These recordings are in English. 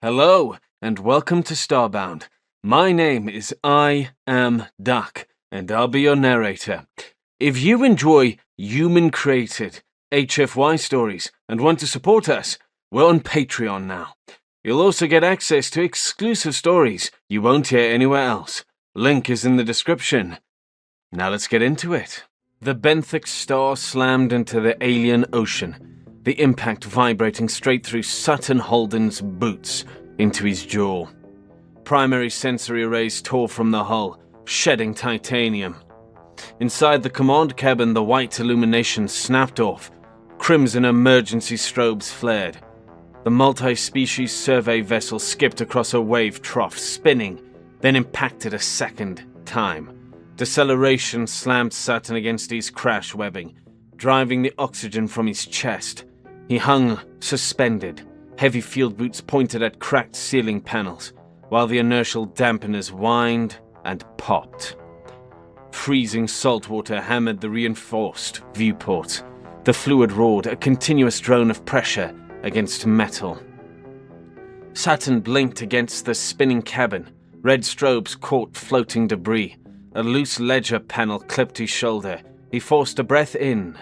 Hello, and welcome to Starbound. My name is I Am Duck, and I'll be your narrator. If you enjoy human-created HFY stories and want to support us, we're on Patreon now. You'll also get access to exclusive stories you won't hear anywhere else. Link is in the description. Now let's get into it. The benthic star slammed into the alien ocean, the impact vibrating straight through Sutton Holden's boots into his jaw. Primary sensory arrays tore from the hull, shedding titanium. Inside the command cabin, the white illumination snapped off. Crimson emergency strobes flared. The multi-species survey vessel skipped across a wave trough, spinning, then impacted a second time. Deceleration slammed Sutton against his crash webbing, driving the oxygen from his chest. He hung, suspended, heavy field boots pointed at cracked ceiling panels, while the inertial dampeners whined and popped. Freezing salt water hammered the reinforced viewport. The fluid roared, a continuous drone of pressure against metal. Sutton blinked against the spinning cabin. Red strobes caught floating debris. A loose ledger panel clipped his shoulder. He forced a breath in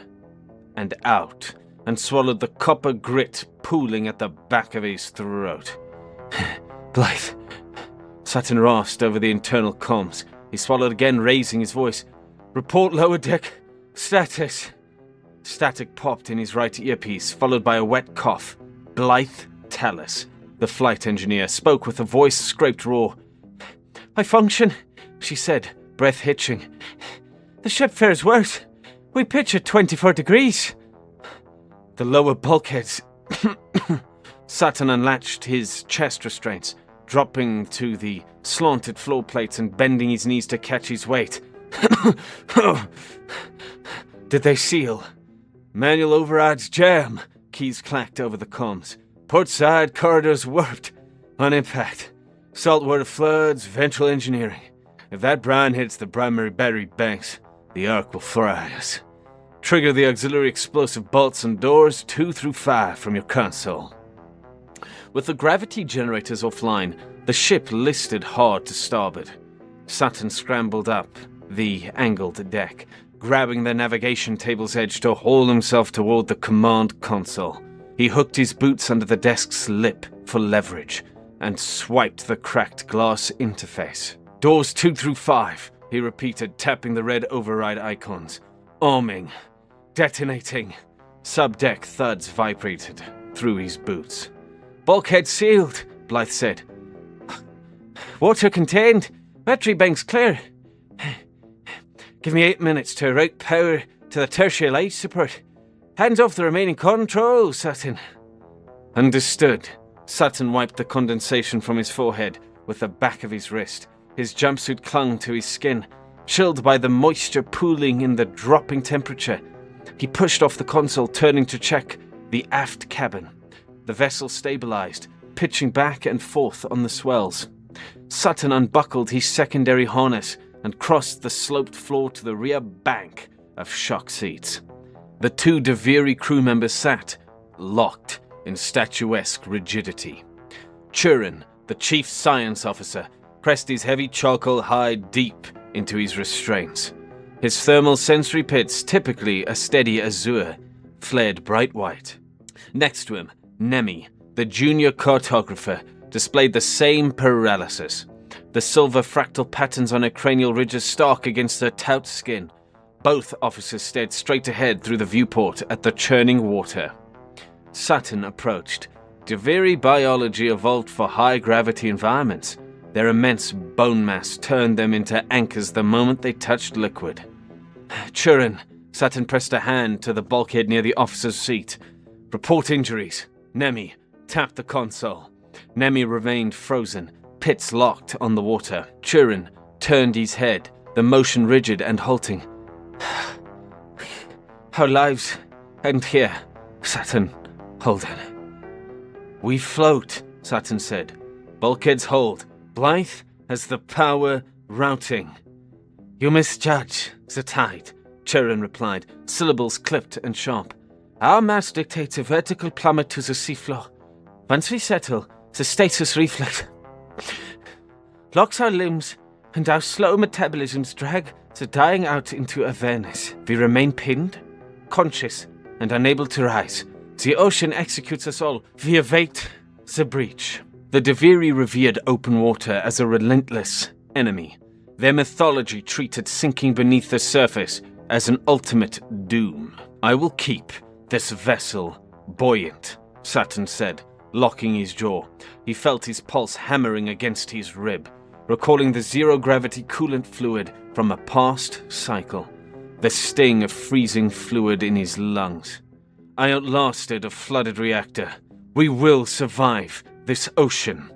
and out, and swallowed the copper grit pooling at the back of his throat. Blythe. Sutton rasped over the internal comms. He swallowed again, raising his voice. Report lower deck. Status. Static popped in his right earpiece, followed by a wet cough. Blythe Tallis, the flight engineer, spoke with a voice scraped raw. I function, she said, breath hitching. The ship fares worse. We pitch at 24 degrees. The lower bulkheads. Sutton unlatched his chest restraints, dropping to the slanted floor plates and bending his knees to catch his weight. Did they seal? Manual overrides jam. Keys clacked over the comms. Port side corridors warped. On impact. Saltwater floods, ventral engineering. If that brine hits the primary battery banks, the Ark will fry us. Trigger the auxiliary explosive bolts and doors 2 through 5 from your console. With the gravity generators offline, the ship listed hard to starboard. Sutton scrambled up the angled deck, grabbing the navigation table's edge to haul himself toward the command console. He hooked his boots under the desk's lip for leverage and swiped the cracked glass interface. Doors 2 through 5, he repeated, tapping the red override icons. Arming. Detonating. Subdeck thuds vibrated through his boots. Bulkhead sealed, Blythe said. Water contained. Battery banks clear. Give me 8 minutes to route power to the tertiary light support. Hands off the remaining controls, Sutton. Understood. Sutton wiped the condensation from his forehead with the back of his wrist. His jumpsuit clung to his skin, chilled by the moisture pooling in the dropping temperature. He pushed off the console, turning to check the aft cabin. The vessel stabilized, pitching back and forth on the swells. Sutton unbuckled his secondary harness and crossed the sloped floor to the rear bank of shock seats. The 2 Deviri crew members sat, locked in statuesque rigidity. Churin, the chief science officer, pressed his heavy charcoal hide deep into his restraints. His thermal sensory pits, typically a steady azure, flared bright white. Next to him, Nemi, the junior cartographer, displayed the same paralysis. The silver fractal patterns on her cranial ridges stark against her taut skin. Both officers stared straight ahead through the viewport at the churning water. Sutton approached. Deviri biology evolved for high-gravity environments. Their immense bone mass turned them into anchors the moment they touched liquid. Churin, Sutton pressed a hand to the bulkhead near the officer's seat. Report injuries. Nemi, tapped the console. Nemi remained frozen, pits locked on the water. Churin turned his head, the motion rigid and halting. Our lives end here, Sutton. Holden. We float, Sutton said. Bulkheads hold. Blythe has the power routing. You misjudge the tide, Churin replied, syllables clipped and sharp. Our mass dictates a vertical plummet to the seafloor. Once we settle, The stasis reflex locks our limbs, and our slow metabolisms drag the dying out into awareness. We remain pinned, conscious, and unable to rise. The ocean executes us all. We await the breach. The Deviri revered open water as a relentless enemy. Their mythology treated sinking beneath the surface as an ultimate doom. I will keep this vessel buoyant, Sutton said, locking his jaw. He felt his pulse hammering against his rib, recalling the zero-gravity coolant fluid from a past cycle, the sting of freezing fluid in his lungs. I outlasted a flooded reactor. We will survive this ocean.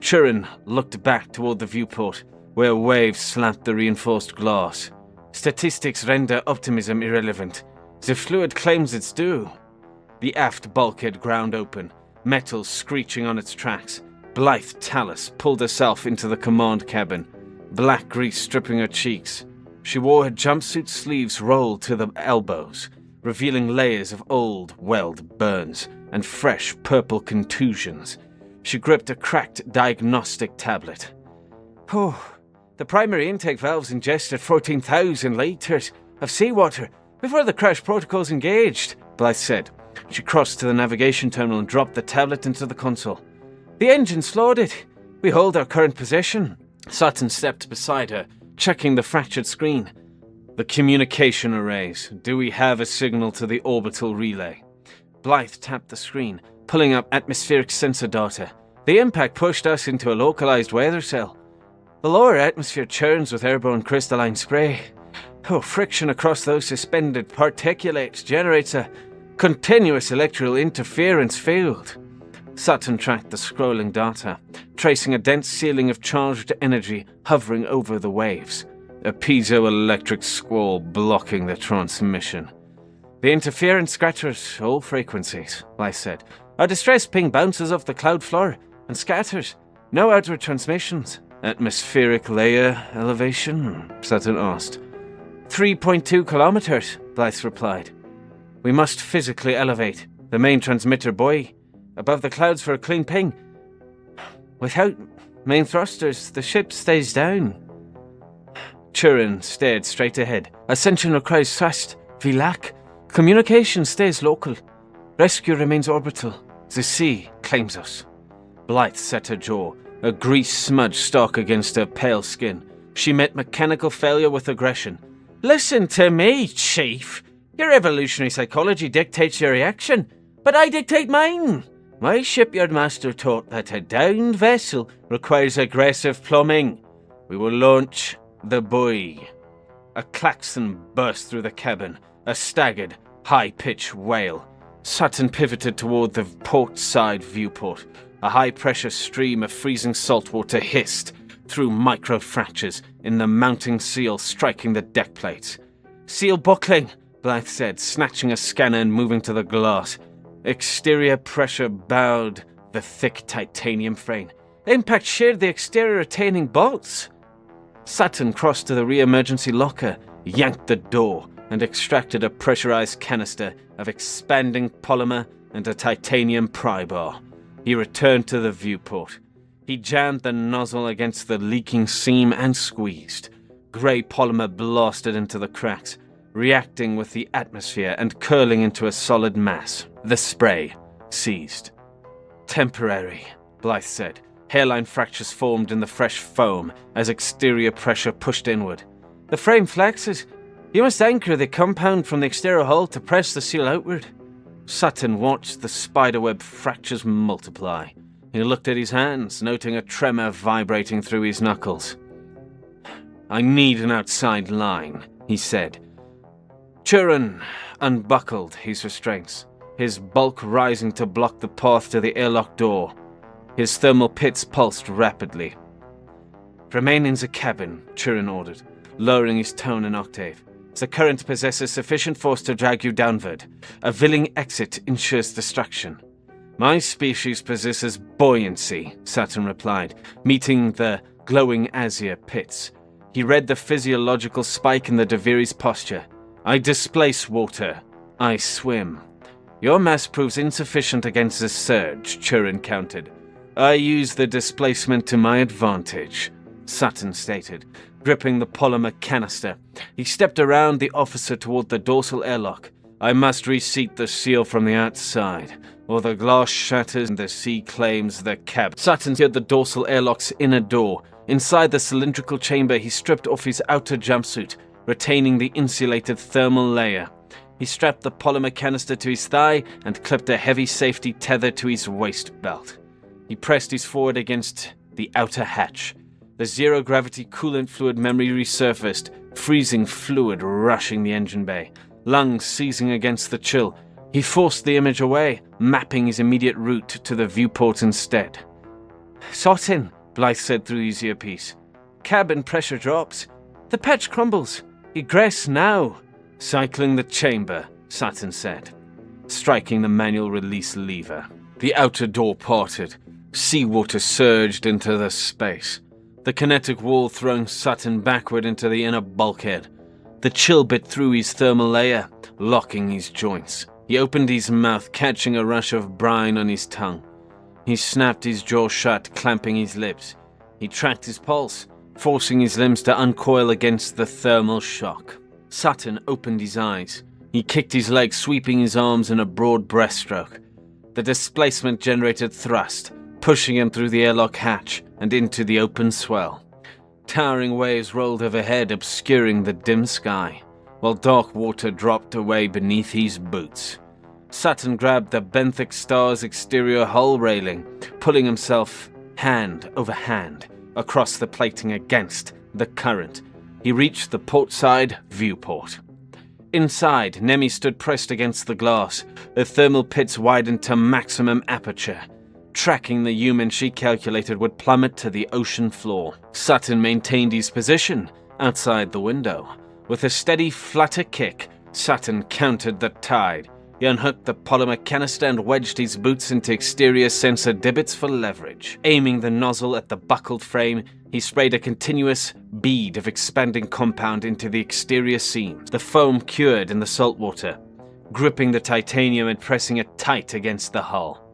Turin looked back toward the viewport, where waves slapped the reinforced glass. Statistics render optimism irrelevant. The fluid claims it's due. The aft bulkhead ground open, metal screeching on its tracks. Blythe Tallis pulled herself into the command cabin, black grease stripping her cheeks. She wore her jumpsuit sleeves rolled to the elbows, revealing layers of old weld burns and fresh purple contusions. She gripped a cracked diagnostic tablet. The primary intake valves ingested 14,000 litres of seawater before the crash protocols engaged, Blythe said. She crossed to the navigation terminal and dropped the tablet into the console. The engine slowed it. We hold our current position. Sutton stepped beside her, checking the fractured screen. The communication arrays. Do we have a signal to the orbital relay? Blythe tapped the screen, pulling up atmospheric sensor data. The impact pushed us into a localized weather cell. The lower atmosphere churns with airborne crystalline spray. Friction across those suspended particulates generates a continuous electrical interference field. Sutton tracked the scrolling data, tracing a dense ceiling of charged energy hovering over the waves, a piezoelectric squall blocking the transmission. The interference scatters all frequencies, Blythe said. Our distress ping bounces off the cloud floor and scatters. No outward transmissions. Atmospheric layer elevation? Sutton asked. 3.2 kilometers, Blythe replied. We must physically elevate the main transmitter buoy above the clouds for a clean ping. Without main thrusters, the ship stays down. Turin stared straight ahead. Ascension requires thrust. We lack. Communication stays local. Rescue remains orbital. The sea claims us. Blythe set her jaw, a grease smudge stuck against her pale skin. She met mechanical failure with aggression. Listen to me, Chief. Your evolutionary psychology dictates your reaction, but I dictate mine. My shipyard master taught that a downed vessel requires aggressive plumbing. We will launch the buoy. A klaxon burst through the cabin, a staggered, high-pitched wail. Sutton pivoted toward the port side viewport. A high-pressure stream of freezing saltwater hissed through micro-fractures in the mounting seal striking the deck plates. Seal buckling, Blythe said, snatching a scanner and moving to the glass. Exterior pressure bowed the thick titanium frame. Impact sheared the exterior retaining bolts. Sutton crossed to the re-emergency locker, yanked the door, and extracted a pressurized canister of expanding polymer and a titanium pry bar. He returned to the viewport. He jammed the nozzle against the leaking seam and squeezed. Grey polymer blasted into the cracks, reacting with the atmosphere and curling into a solid mass. The spray ceased. Temporary, Blythe said. Hairline fractures formed in the fresh foam as exterior pressure pushed inward. The frame flexes. You must anchor the compound from the exterior hull to press the seal outward. Sutton watched the spiderweb fractures multiply. He looked at his hands, noting a tremor vibrating through his knuckles. I need an outside line, he said. Turin unbuckled his restraints, his bulk rising to block the path to the airlock door. His thermal pits pulsed rapidly. Remain in the cabin, Turin ordered, lowering his tone an octave. The current possesses sufficient force to drag you downward. A villing exit ensures destruction. My species possesses buoyancy, Sutton replied, meeting the glowing azure pits. He read the physiological spike in the Deviri's posture. I displace water. I swim. Your mass proves insufficient against the surge, Turin countered. I use the displacement to my advantage, Sutton stated, gripping the polymer canister. He stepped around the officer toward the dorsal airlock. I must reseat the seal from the outside, or the glass shatters and the sea claims the cab. Sutton secured the dorsal airlock's inner door. Inside the cylindrical chamber, he stripped off his outer jumpsuit, retaining the insulated thermal layer. He strapped the polymer canister to his thigh and clipped a heavy safety tether to his waist belt. He pressed his forehead against the outer hatch. The zero-gravity coolant fluid memory resurfaced, freezing fluid rushing the engine bay, lungs seizing against the chill. He forced the image away, mapping his immediate route to the viewport instead. "Sutton," Blythe said through his earpiece. "Cabin pressure drops. The patch crumbles. Egress now." "Cycling the chamber," Sutton said, striking the manual release lever. The outer door parted. Seawater surged into the space, the kinetic wall throwing Sutton backward into the inner bulkhead. The chill bit through his thermal layer, locking his joints. He opened his mouth, catching a rush of brine on his tongue. He snapped his jaw shut, clamping his lips. He tracked his pulse, forcing his limbs to uncoil against the thermal shock. Sutton opened his eyes. He kicked his legs, sweeping his arms in a broad breaststroke. The displacement generated thrust, pushing him through the airlock hatch and into the open swell. Towering waves rolled overhead, obscuring the dim sky, while dark water dropped away beneath his boots. Sutton grabbed the benthic star's exterior hull railing, pulling himself hand over hand across the plating against the current. He reached the portside viewport. Inside, Nemi stood pressed against the glass, her thermal pits widened to maximum aperture. Tracking the human she calculated would plummet to the ocean floor. Sutton maintained his position outside the window. With a steady flutter kick, Sutton countered the tide. He unhooked the polymer canister and wedged his boots into exterior sensor divots for leverage. Aiming the nozzle at the buckled frame, he sprayed a continuous bead of expanding compound into the exterior seams. The foam cured in the salt water, gripping the titanium and pressing it tight against the hull.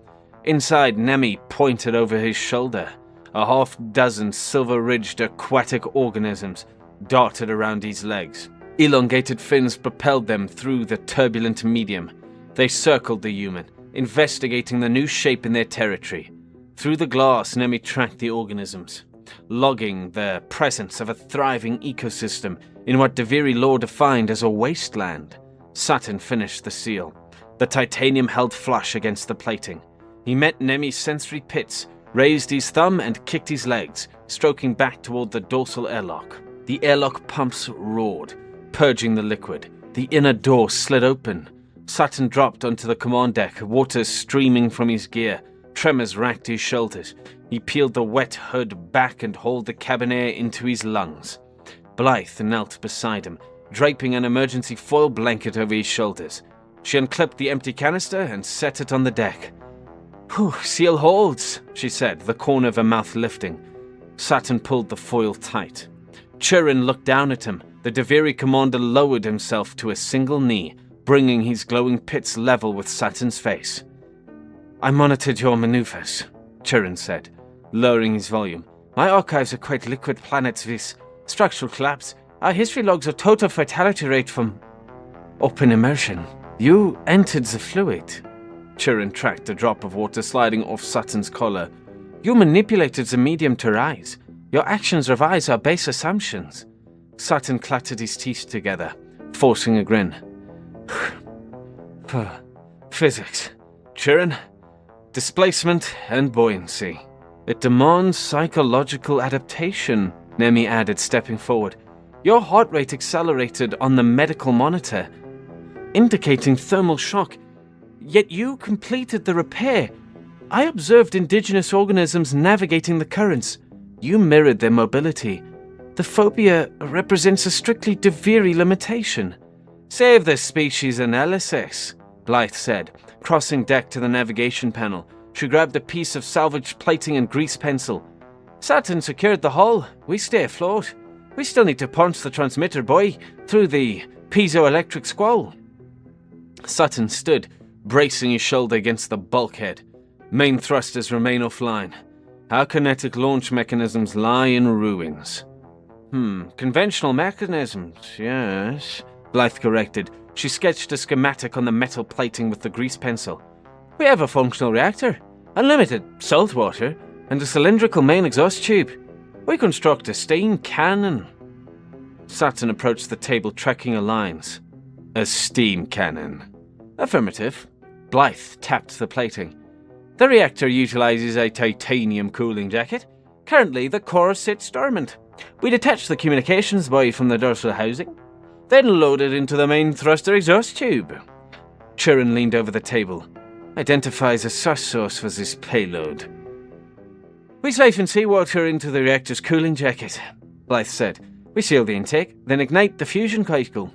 Inside, Nemi pointed over his shoulder. A half-dozen silver-ridged aquatic organisms darted around his legs. Elongated fins propelled them through the turbulent medium. They circled the human, investigating the new shape in their territory. Through the glass, Nemi tracked the organisms, logging the presence of a thriving ecosystem in what Deviri law defined as a wasteland. Sutton finished the seal. The titanium held flush against the plating. He met Nemi's sensory pits, raised his thumb and kicked his legs, stroking back toward the dorsal airlock. The airlock pumps roared, purging the liquid. The inner door slid open. Sutton dropped onto the command deck, water streaming from his gear. Tremors racked his shoulders. He peeled the wet hood back and hauled the cabin air into his lungs. Blythe knelt beside him, draping an emergency foil blanket over his shoulders. She unclipped the empty canister and set it on the deck. "Whew, seal holds," she said, the corner of her mouth lifting. Sutton pulled the foil tight. Churin looked down at him. The Deviri commander lowered himself to a single knee, bringing his glowing pits level with Sutton's face. "I monitored your maneuvers," Churin said, lowering his volume. "My archives are quite liquid planets with structural collapse. Our history logs a total fatality rate from open immersion. You entered the fluid." Churin tracked a drop of water sliding off Sutton's collar. "You manipulated the medium to rise. Your actions revise our base assumptions." Sutton clattered his teeth together, forcing a grin. "Physics. Churin. Displacement and buoyancy. It demands psychological adaptation," Nemi added, stepping forward. "Your heart rate accelerated on the medical monitor, indicating thermal shock. Yet you completed the repair. I observed indigenous organisms navigating the currents. You mirrored their mobility. The phobia represents a strictly Deviri limitation." "Save the species analysis," Blythe said, crossing deck to the navigation panel. She grabbed a piece of salvaged plating and grease pencil. "Sutton secured the hull. We stay afloat. We still need to punch the transmitter buoy through the piezoelectric squall." Sutton stood, bracing his shoulder against the bulkhead. "Main thrusters remain offline. How kinetic launch mechanisms lie in ruins. Conventional mechanisms, yes, Blythe corrected. She sketched a schematic on the metal plating with the grease pencil. We have a functional reactor, unlimited salt water, and a cylindrical main exhaust tube. We construct a steam cannon. Saturn approached the table, tracking her lines. A steam cannon. Affirmative. Blythe tapped the plating. The reactor utilizes a titanium cooling jacket. Currently, the core sits dormant. We detach the communications buoy from the dorsal housing, then load it into the main thruster exhaust tube. Turin leaned over the table. Identifies a source for this payload. We siphon seawater into the reactor's cooling jacket, Blythe said. We seal the intake, then ignite the fusion cycle.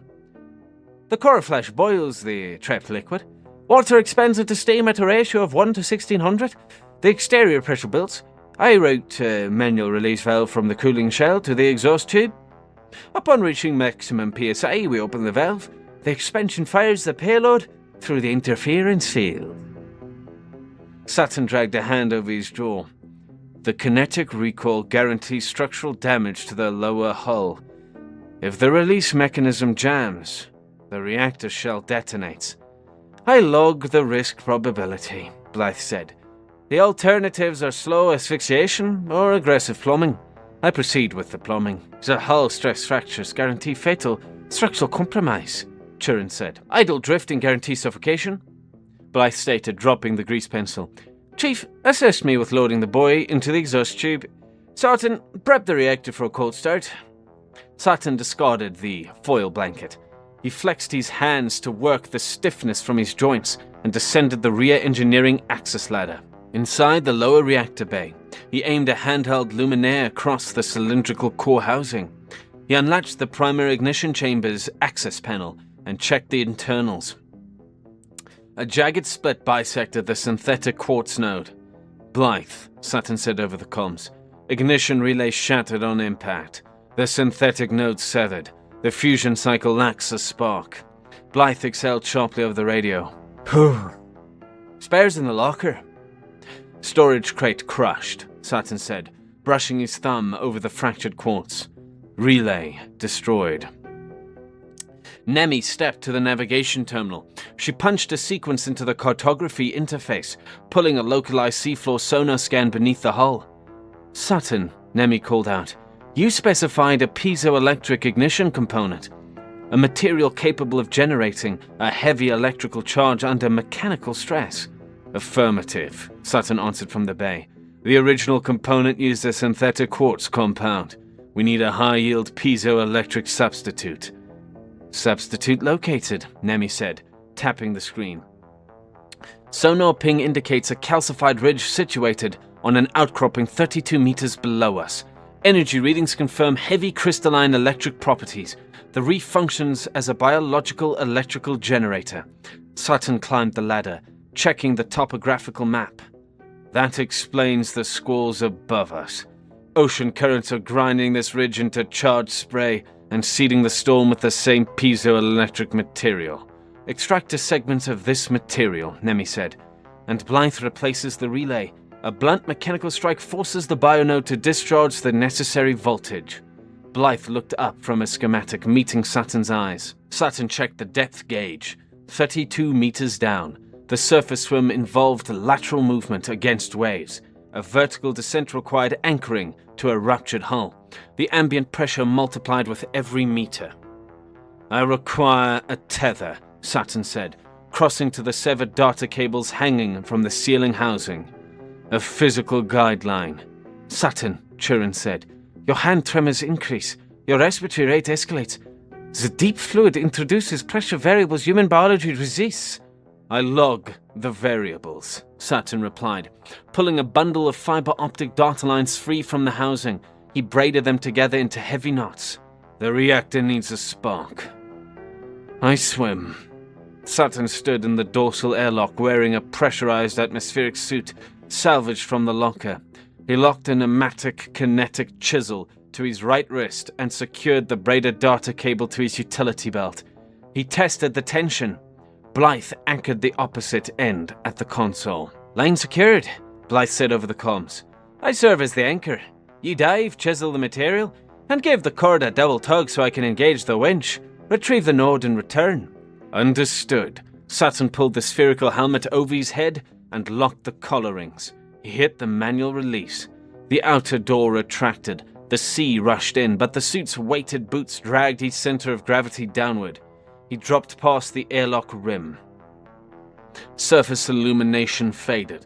The core flash boils the trapped liquid. Water expands into steam at a ratio of 1 to 1600. The exterior pressure builds. I route a manual release valve from the cooling shell to the exhaust tube. Upon reaching maximum PSI, we open the valve. The expansion fires the payload through the interference field. Saturn dragged a hand over his jaw. The kinetic recoil guarantees structural damage to the lower hull. If the release mechanism jams, the reactor shell detonates. I log the risk probability, Blythe said. The alternatives are slow asphyxiation or aggressive plumbing. I proceed with the plumbing. The hull stress fractures guarantee fatal structural compromise, Turin said. Idle drifting guarantees suffocation, Blythe stated, dropping the grease pencil. Chief, assist me with loading the buoy into the exhaust tube. Sarton, prep the reactor for a cold start. Sarton discarded the foil blanket. He flexed his hands to work the stiffness from his joints and descended the rear engineering access ladder. Inside the lower reactor bay, he aimed a handheld luminaire across the cylindrical core housing. He unlatched the primary ignition chamber's access panel and checked the internals. A jagged split bisected the synthetic quartz node. Blythe, Saturn said over the comms. Ignition relay shattered on impact. The synthetic node severed. The fusion cycle lacks a spark. Blythe exhaled sharply over the radio. Spares in the locker. Storage crate crushed, Saturn said, brushing his thumb over the fractured quartz. Relay destroyed. Nemi stepped to the navigation terminal. She punched a sequence into the cartography interface, pulling a localized seafloor sonar scan beneath the hull. Saturn, Nemi called out. You specified a piezoelectric ignition component, a material capable of generating a heavy electrical charge under mechanical stress. Affirmative, Saturn answered from the bay. The original component used a synthetic quartz compound. We need a high-yield piezoelectric substitute. Substitute located, Nemi said, tapping the screen. Sonar ping indicates a calcified ridge situated on an outcropping 32 meters below us. Energy readings confirm heavy crystalline electric properties. The reef functions as a biological electrical generator. Saturn climbed the ladder, checking the topographical map. That explains the squalls above us. Ocean currents are grinding this ridge into charged spray and seeding the storm with the same piezoelectric material. Extract a segment of this material, Nemi said, and Blythe replaces the relay. A blunt mechanical strike forces the bionode to discharge the necessary voltage. Blythe looked up from a schematic, meeting Saturn's eyes. Saturn checked the depth gauge. 32 meters down. The surface swim involved lateral movement against waves. A vertical descent required anchoring to a ruptured hull. The ambient pressure multiplied with every meter. I require a tether, Saturn said, crossing to the severed data cables hanging from the ceiling housing. A physical guideline. Saturn, Turin said. Your hand tremors increase. Your respiratory rate escalates. The deep fluid introduces pressure variables human biology resists. I log the variables, Saturn replied, pulling a bundle of fiber optic data lines free from the housing. He braided them together into heavy knots. The reactor needs a spark. I swim. Saturn stood in the dorsal airlock wearing a pressurized atmospheric suit salvaged from the locker. He locked a pneumatic kinetic chisel to his right wrist and secured the braided data cable to his utility belt. He tested the tension. Blythe anchored the opposite end at the console. Line secured, Blythe said over the comms. I serve as the anchor. You dive, chisel the material, and give the cord a double tug so I can engage the winch, retrieve the node and return. Understood. Sutton pulled the spherical helmet over his head and locked the collar rings. He hit the manual release. The outer door retracted. The sea rushed in, but the suit's weighted boots dragged his center of gravity downward. He dropped past the airlock rim. Surface illumination faded.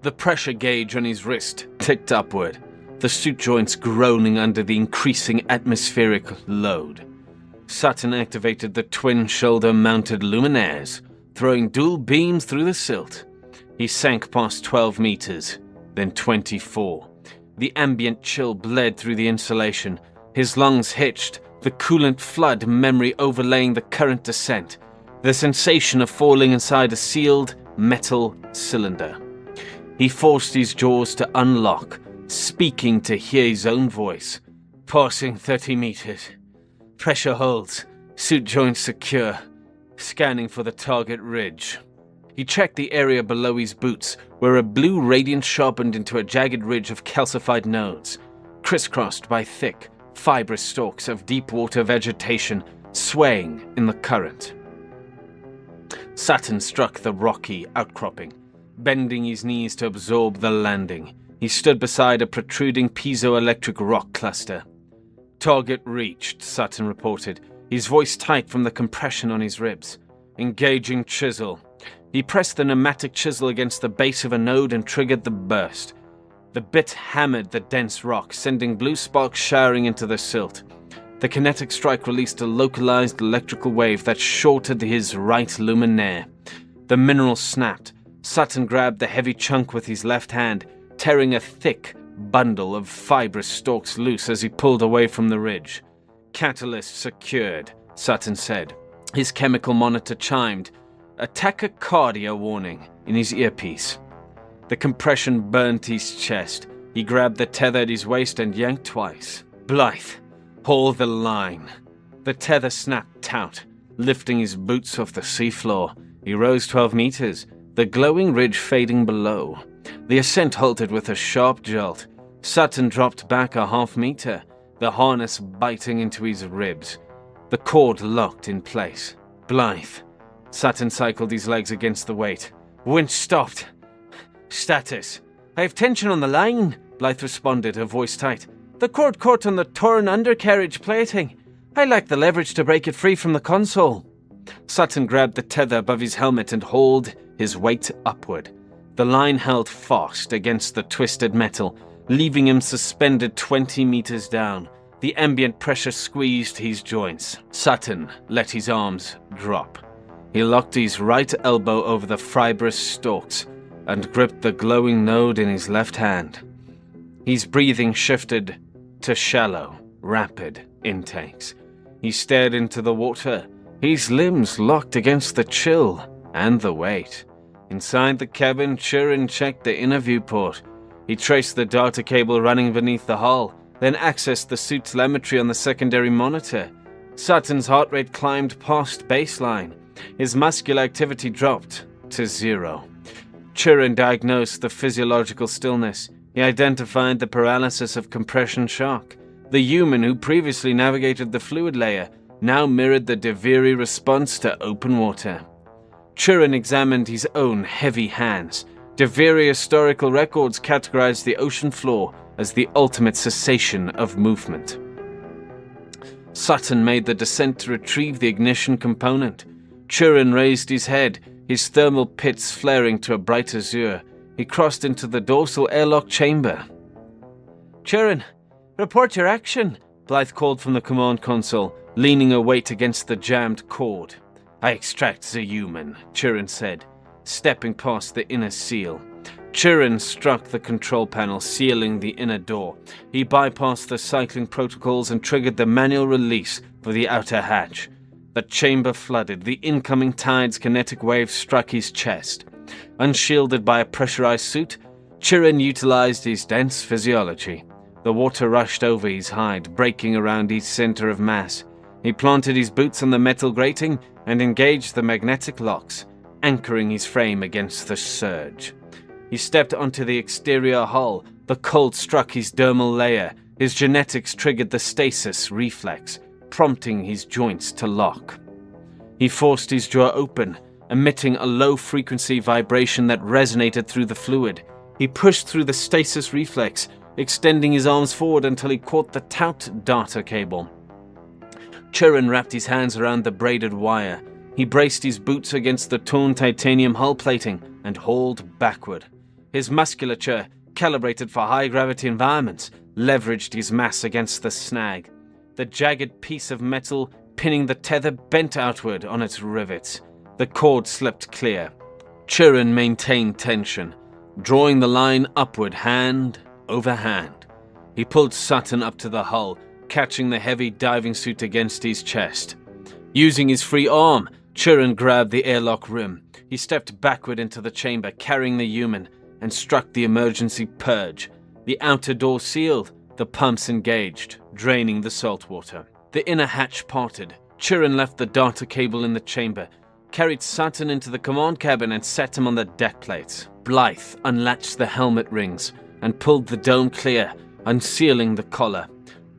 The pressure gauge on his wrist ticked upward, the suit joints groaning under the increasing atmospheric load. Sutton activated the twin shoulder-mounted luminaires, throwing dual beams through the silt. He sank past 12 meters, then 24. The ambient chill bled through the insulation. His lungs hitched, the coolant flood memory overlaying the current descent, the sensation of falling inside a sealed metal cylinder. He forced his jaws to unlock, speaking to hear his own voice. Passing 30 meters. Pressure holds, suit joints secure, scanning for the target ridge. He checked the area below his boots, where a blue radiance sharpened into a jagged ridge of calcified nodes, crisscrossed by thick, fibrous stalks of deep-water vegetation swaying in the current. Sutton struck the rocky outcropping, bending his knees to absorb the landing. He stood beside a protruding piezoelectric rock cluster. Target reached, Sutton reported, his voice tight from the compression on his ribs. Engaging chisel. He pressed the pneumatic chisel against the base of a node and triggered the burst. The bit hammered the dense rock, sending blue sparks showering into the silt. The kinetic strike released a localized electrical wave that shorted his right luminaire. The mineral snapped. Sutton grabbed the heavy chunk with his left hand, tearing a thick bundle of fibrous stalks loose as he pulled away from the ridge. Catalyst secured, Sutton said. His chemical monitor chimed, a tachycardia warning, in his earpiece. The compression burnt his chest. He grabbed the tether at his waist and yanked twice. Blythe, haul the line. The tether snapped taut, lifting his boots off the seafloor. He rose 12 meters, the glowing ridge fading below. The ascent halted with a sharp jolt. Sutton dropped back a half-meter, the harness biting into his ribs. The cord locked in place. Blythe. Sutton cycled his legs against the weight. Winch stopped. Status. I have tension on the line, Blythe responded, her voice tight. The cord caught on the torn undercarriage plating. I lack the leverage to break it free from the console. Sutton grabbed the tether above his helmet and hauled his weight upward. The line held fast against the twisted metal, leaving him suspended 20 meters down. The ambient pressure squeezed his joints. Sutton let his arms drop. He locked his right elbow over the fibrous stalks and gripped the glowing node in his left hand. His breathing shifted to shallow, rapid intakes. He stared into the water, his limbs locked against the chill and the weight. Inside the cabin, Turin checked the inner viewport. He traced the data cable running beneath the hull, then accessed the suit telemetry on the secondary monitor. Sutton's heart rate climbed past baseline. His muscular activity dropped to 0. Turin diagnosed the physiological stillness. He identified the paralysis of compression shock. The human who previously navigated the fluid layer now mirrored the De Vere response to open water. Turin examined his own heavy hands. De Vere historical records categorized the ocean floor as the ultimate cessation of movement. Sutton made the descent to retrieve the ignition component. Turin raised his head, his thermal pits flaring to a bright azure. He crossed into the dorsal airlock chamber. Turin, report your action, Blythe called from the command console, leaning her weight against the jammed cord. I extract the human, Turin said, stepping past the inner seal. Turin struck the control panel, sealing the inner door. He bypassed the cycling protocols and triggered the manual release for the outer hatch. The chamber flooded. The incoming tide's kinetic wave struck his chest. Unshielded by a pressurized suit, Turin utilized his dense physiology. The water rushed over his hide, breaking around his center of mass. He planted his boots on the metal grating and engaged the magnetic locks, anchoring his frame against the surge. He stepped onto the exterior hull. The cold struck his dermal layer. His genetics triggered the stasis reflex, prompting his joints to lock. He forced his jaw open, emitting a low-frequency vibration that resonated through the fluid. He pushed through the stasis reflex, extending his arms forward until he caught the taut data cable. Chirin wrapped his hands around the braided wire. He braced his boots against the torn titanium hull plating and hauled backward. His musculature, calibrated for high-gravity environments, leveraged his mass against the snag. The jagged piece of metal pinning the tether bent outward on its rivets. The cord slipped clear. Chirin maintained tension, drawing the line upward hand over hand. He pulled Sutton up to the hull, catching the heavy diving suit against his chest. Using his free arm, Chirin grabbed the airlock rim. He stepped backward into the chamber, carrying the human, and struck the emergency purge. The outer door sealed, the pumps engaged, draining the salt water. The inner hatch parted. Chirin left the data cable in the chamber, carried Sutton into the command cabin and set him on the deck plates. Blythe unlatched the helmet rings and pulled the dome clear, unsealing the collar.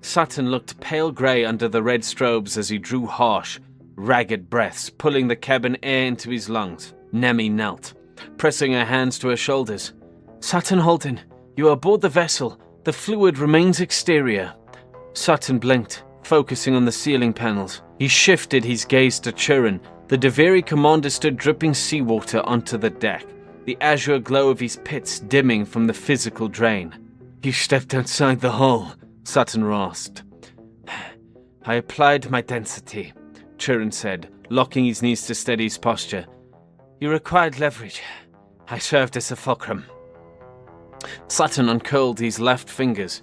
Sutton looked pale grey under the red strobes as he drew harsh, ragged breaths, pulling the cabin air into his lungs. Nemi knelt, pressing her hands to her shoulders. "Sutton Holden, you are aboard the vessel. The fluid remains exterior." Sutton blinked, focusing on the ceiling panels. He shifted his gaze to Chirin. The Deveri commander stood dripping seawater onto the deck, the azure glow of his pits dimming from the physical drain. "You stepped outside the hull," Sutton rasped. "I applied my density," Chirin said, locking his knees to steady his posture. "You required leverage. I served as a fulcrum." Sutton uncurled his left fingers.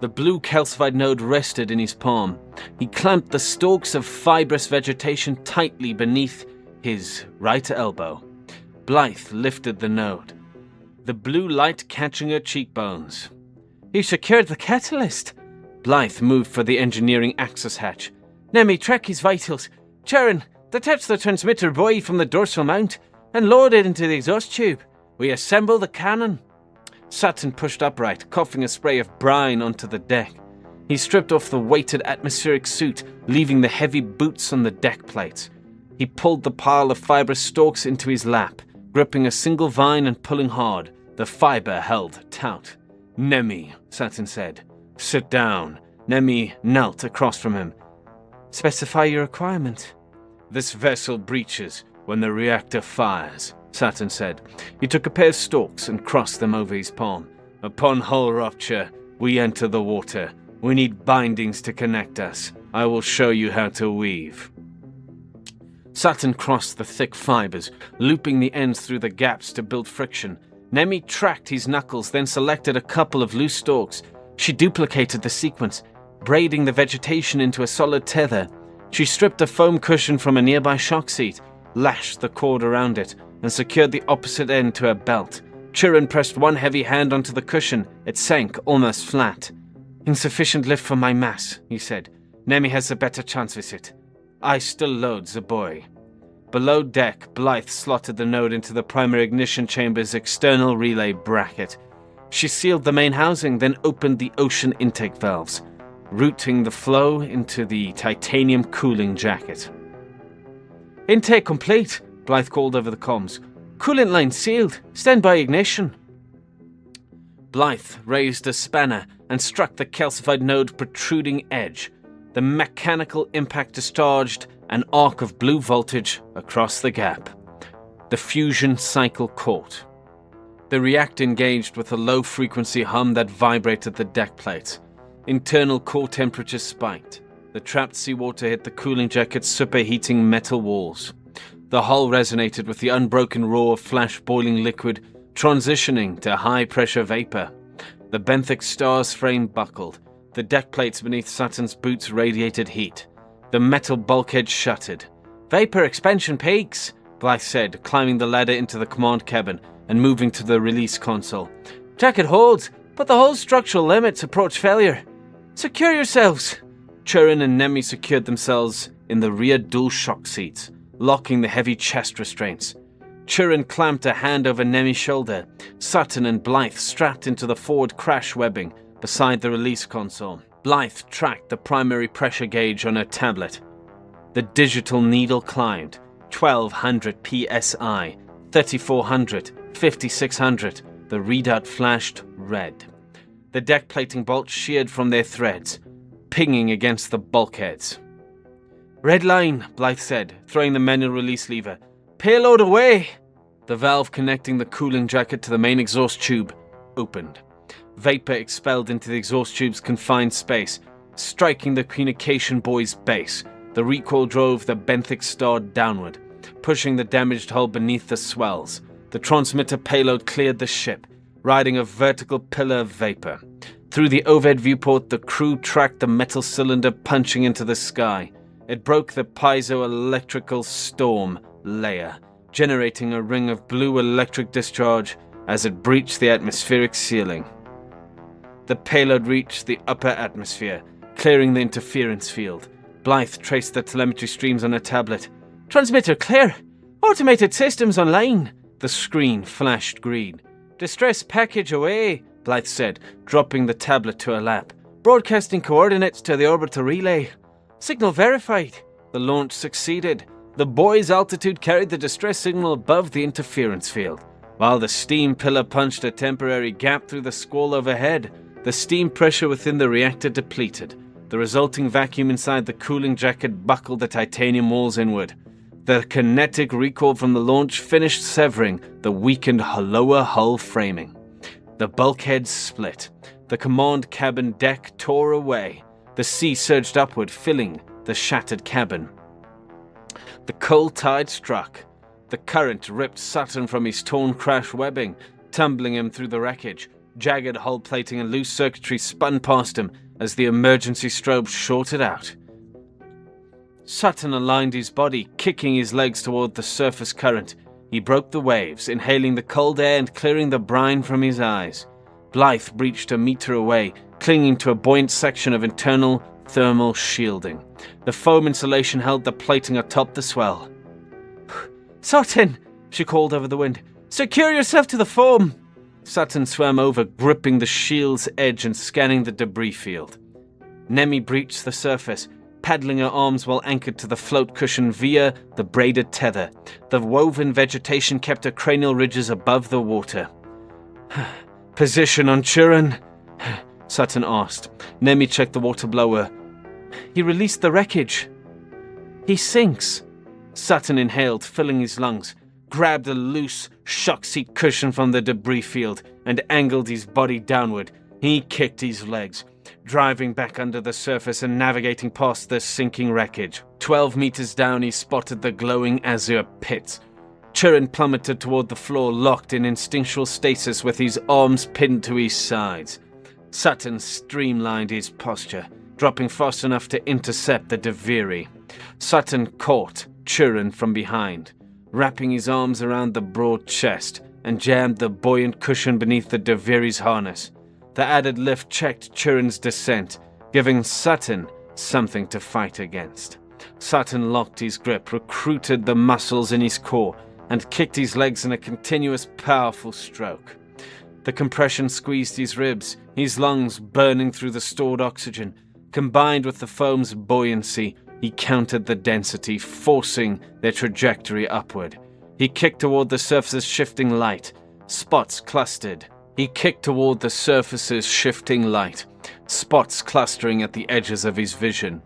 The blue calcified node rested in his palm. He clamped the stalks of fibrous vegetation tightly beneath his right elbow. Blythe lifted the node, the blue light catching her cheekbones. "You secured the catalyst." Blythe moved for the engineering access hatch. "Nemi, track his vitals. Chirin, detach the transmitter buoy from the dorsal mount and load it into the exhaust tube. We assemble the cannon." Sutton pushed upright, coughing a spray of brine onto the deck. He stripped off the weighted atmospheric suit, leaving the heavy boots on the deck plates. He pulled the pile of fibrous stalks into his lap, gripping a single vine and pulling hard. The fiber held taut. "Nemi," Sutton said. "Sit down." Nemi knelt across from him. "Specify your requirement." "This vessel breaches when the reactor fires," Sutton said. He took a pair of stalks and crossed them over his palm. "Upon hull rupture, we enter the water. We need bindings to connect us. I will show you how to weave." Sutton crossed the thick fibers, looping the ends through the gaps to build friction. Nemi tracked his knuckles, then selected a couple of loose stalks. She duplicated the sequence, braiding the vegetation into a solid tether. She stripped a foam cushion from a nearby shock seat, lashed the cord around it, and secured the opposite end to her belt. Chirin pressed one heavy hand onto the cushion. It sank almost flat. "Insufficient lift for my mass," he said. "Nemi has a better chance with it. I still load the buoy." Below deck, Blythe slotted the node into the primary ignition chamber's external relay bracket. She sealed the main housing, then opened the ocean intake valves, routing the flow into the titanium cooling jacket. "Intake complete," Blythe called over the comms. "Coolant line sealed. Stand by ignition." Blythe raised a spanner and struck the calcified node protruding edge. The mechanical impact discharged an arc of blue voltage across the gap. The fusion cycle caught. The reactor engaged with a low-frequency hum that vibrated the deck plates. Internal core temperatures spiked. The trapped seawater hit the cooling jacket's superheating metal walls. The hull resonated with the unbroken roar of flash-boiling liquid, transitioning to high-pressure vapor. The benthic star's frame buckled. The deck plates beneath Sutton's boots radiated heat. The metal bulkhead shuttered. "Vapor expansion peaks," Blythe said, climbing the ladder into the command cabin and moving to the release console. "Jacket holds, but the hull's structural limits approach failure. Secure yourselves." Chirin and Nemi secured themselves in the rear dual shock seats, locking the heavy chest restraints. Turin clamped a hand over Nemi's shoulder. Sutton and Blythe strapped into the forward crash webbing beside the release console. Blythe tracked the primary pressure gauge on her tablet. The digital needle climbed. 1200 psi, 3400, 5600. The readout flashed red. The deck plating bolts sheared from their threads, pinging against the bulkheads. "Red line," Blythe said, throwing the manual release lever. "Payload away!" The valve connecting the cooling jacket to the main exhaust tube opened. Vapor expelled into the exhaust tube's confined space, striking the communication buoy's base. The recoil drove the benthic star downward, pushing the damaged hull beneath the swells. The transmitter payload cleared the ship, riding a vertical pillar of vapor. Through the overhead viewport, the crew tracked the metal cylinder punching into the sky. It broke the piezoelectrical storm layer, generating a ring of blue electric discharge as it breached the atmospheric ceiling. The payload reached the upper atmosphere, clearing the interference field. Blythe traced the telemetry streams on her tablet. "Transmitter clear! Automated systems online!" The screen flashed green. "Distress package away," Blythe said, dropping the tablet to her lap. "Broadcasting coordinates to the orbital relay. Signal verified." The launch succeeded. The buoy's altitude carried the distress signal above the interference field. While the steam pillar punched a temporary gap through the squall overhead, the steam pressure within the reactor depleted. The resulting vacuum inside the cooling jacket buckled the titanium walls inward. The kinetic recoil from the launch finished severing the weakened lower hull framing. The bulkheads split. The command cabin deck tore away. The sea surged upward, filling the shattered cabin. The cold tide struck. The current ripped Sutton from his torn crash webbing, tumbling him through the wreckage. Jagged hull plating and loose circuitry spun past him as the emergency strobe shorted out. Sutton aligned his body, kicking his legs toward the surface current. He broke the waves, inhaling the cold air and clearing the brine from his eyes. Blythe breached a meter away, clinging to a buoyant section of internal thermal shielding. The foam insulation held the plating atop the swell. "Sutton!" she called over the wind. "Secure yourself to the foam!" Sutton swam over, gripping the shield's edge and scanning the debris field. Nemi breached the surface, paddling her arms while anchored to the float cushion via the braided tether. The woven vegetation kept her cranial ridges above the water. "Position on Turin?" Sutton asked. Nemi checked the water blower. "He released the wreckage." "He sinks." Sutton inhaled, filling his lungs, grabbed a loose shock seat cushion from the debris field, and angled his body downward. He kicked his legs, driving back under the surface and navigating past the sinking wreckage. 12 meters down, he spotted the glowing azure pits. Turin plummeted toward the floor, locked in instinctual stasis with his arms pinned to his sides. Sutton streamlined his posture, dropping fast enough to intercept the Deviri. Sutton caught Turin from behind, wrapping his arms around the broad chest, and jammed the buoyant cushion beneath the Deviri's harness. The added lift checked Turin's descent, giving Sutton something to fight against. Sutton locked his grip, recruited the muscles in his core, and kicked his legs in a continuous, powerful stroke. The compression squeezed his ribs, his lungs burning through the stored oxygen. Combined with the foam's buoyancy, he countered the density, forcing their trajectory upward. He kicked toward the surface's shifting light. Spots clustered. He kicked toward the surface's shifting light, spots clustering at the edges of his vision.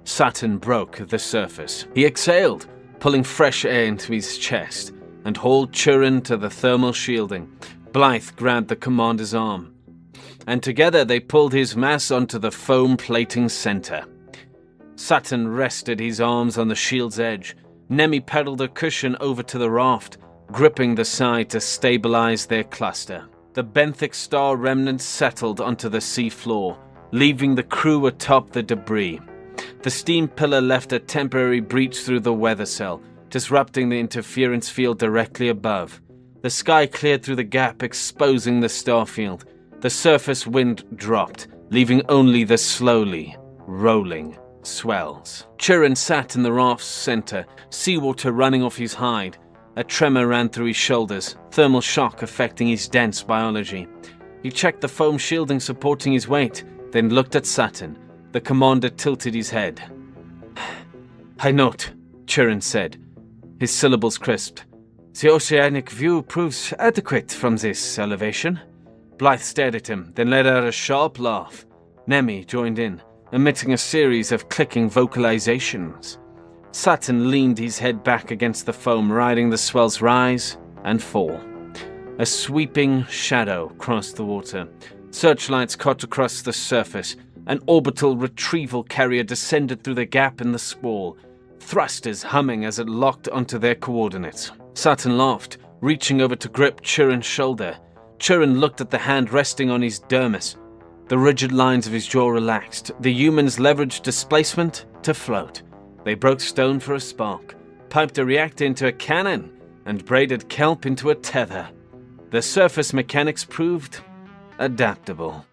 Sutton broke the surface. He exhaled, pulling fresh air into his chest, and hauled Turin to the thermal shielding. Blythe grabbed the commander's arm, and together they pulled his mass onto the foam plating center. Sutton rested his arms on the shield's edge. Nemi pedaled a cushion over to the raft, gripping the side to stabilize their cluster. The benthic star remnants settled onto the sea floor, leaving the crew atop the debris. The steam pillar left a temporary breach through the weather cell, disrupting the interference field directly above. The sky cleared through the gap, exposing the starfield. The surface wind dropped, leaving only the slowly rolling swells. Turin sat in the raft's center, seawater running off his hide. A tremor ran through his shoulders, thermal shock affecting his dense biology. He checked the foam shielding supporting his weight, then looked at Saturn. The commander tilted his head. "I note," Turin said, his syllables crisped. "The oceanic view proves adequate from this elevation." Blythe stared at him, then let out a sharp laugh. Nemi joined in, emitting a series of clicking vocalizations. Saturn leaned his head back against the foam, riding the swell's rise and fall. A sweeping shadow crossed the water. Searchlights cut across the surface. An orbital retrieval carrier descended through the gap in the squall, thrusters humming as it locked onto their coordinates. Saturn laughed, reaching over to grip Turin's shoulder. Turin looked at the hand resting on his dermis. The rigid lines of his jaw relaxed. The humans leveraged displacement to float. They broke stone for a spark, piped a reactor into a cannon, and braided kelp into a tether. The surface mechanics proved adaptable.